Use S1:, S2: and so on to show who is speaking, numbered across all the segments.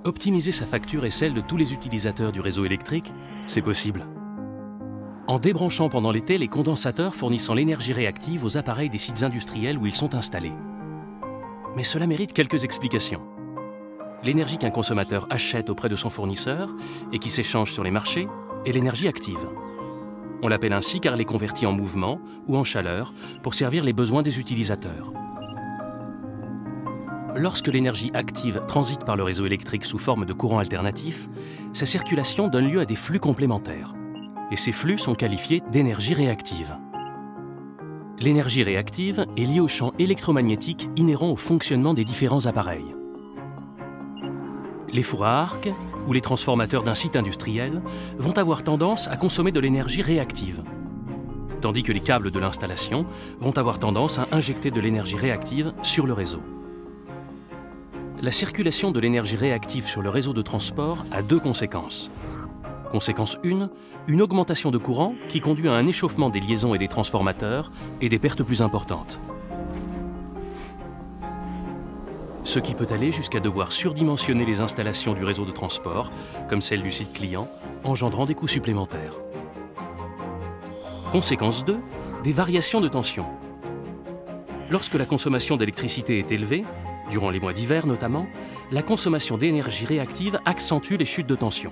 S1: Optimiser sa facture et celle de tous les utilisateurs du réseau électrique, c'est possible. En débranchant pendant l'été les condensateurs fournissant l'énergie réactive aux appareils des sites industriels où ils sont installés. Mais cela mérite quelques explications. L'énergie qu'un consommateur achète auprès de son fournisseur et qui s'échange sur les marchés est l'énergie active. On l'appelle ainsi car elle est convertie en mouvement ou en chaleur pour servir les besoins des utilisateurs. Lorsque l'énergie active transite par le réseau électrique sous forme de courant alternatif, sa circulation donne lieu à des flux complémentaires. Et ces flux sont qualifiés d'énergie réactive. L'énergie réactive est liée au champ électromagnétique inhérent au fonctionnement des différents appareils. Les fours à arc ou les transformateurs d'un site industriel vont avoir tendance à consommer de l'énergie réactive, tandis que les câbles de l'installation vont avoir tendance à injecter de l'énergie réactive sur le réseau. La circulation de l'énergie réactive sur le réseau de transport a deux conséquences. Conséquence 1, une augmentation de courant qui conduit à un échauffement des liaisons et des transformateurs et des pertes plus importantes. Ce qui peut aller jusqu'à devoir surdimensionner les installations du réseau de transport, comme celle du site client, engendrant des coûts supplémentaires. Conséquence 2, des variations de tension. Lorsque la consommation d'électricité est élevée, durant les mois d'hiver notamment, la consommation d'énergie réactive accentue les chutes de tension.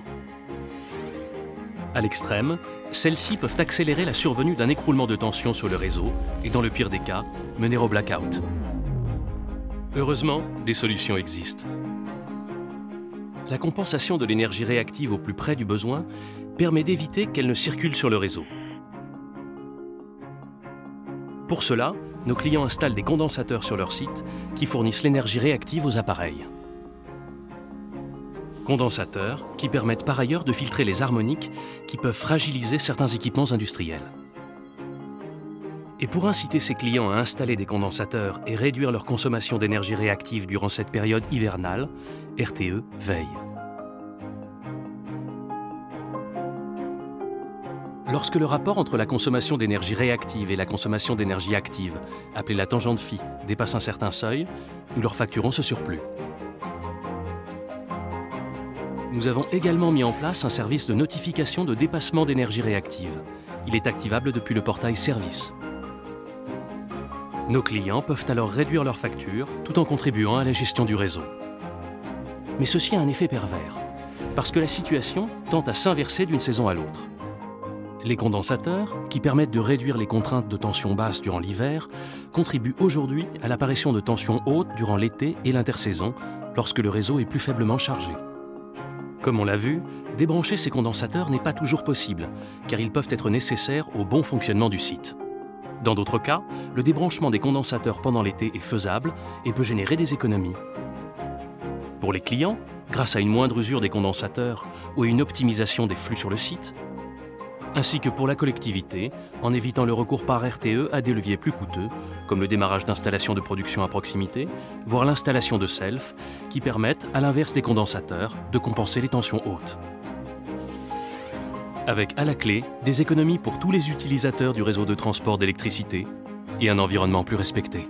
S1: À l'extrême, celles-ci peuvent accélérer la survenue d'un écroulement de tension sur le réseau et, dans le pire des cas, mener au blackout. Heureusement, des solutions existent. La compensation de l'énergie réactive au plus près du besoin permet d'éviter qu'elle ne circule sur le réseau. Pour cela, nos clients installent des condensateurs sur leur site qui fournissent l'énergie réactive aux appareils. Condensateurs qui permettent par ailleurs de filtrer les harmoniques qui peuvent fragiliser certains équipements industriels. Et pour inciter ces clients à installer des condensateurs et réduire leur consommation d'énergie réactive durant cette période hivernale, RTE veille. Lorsque le rapport entre la consommation d'énergie réactive et la consommation d'énergie active, appelée la tangente phi, dépasse un certain seuil, nous leur facturons ce surplus. Nous avons également mis en place un service de notification de dépassement d'énergie réactive. Il est activable depuis le portail Service. Nos clients peuvent alors réduire leurs factures tout en contribuant à la gestion du réseau. Mais ceci a un effet pervers, parce que la situation tend à s'inverser d'une saison à l'autre. Les condensateurs, qui permettent de réduire les contraintes de tension basse durant l'hiver, contribuent aujourd'hui à l'apparition de tensions hautes durant l'été et l'intersaison, lorsque le réseau est plus faiblement chargé. Comme on l'a vu, débrancher ces condensateurs n'est pas toujours possible, car ils peuvent être nécessaires au bon fonctionnement du site. Dans d'autres cas, le débranchement des condensateurs pendant l'été est faisable et peut générer des économies. Pour les clients, grâce à une moindre usure des condensateurs ou à une optimisation des flux sur le site, ainsi que pour la collectivité, en évitant le recours par RTE à des leviers plus coûteux, comme le démarrage d'installations de production à proximité, voire l'installation de self, qui permettent, à l'inverse des condensateurs, de compenser les tensions hautes. Avec à la clé des économies pour tous les utilisateurs du réseau de transport d'électricité et un environnement plus respecté.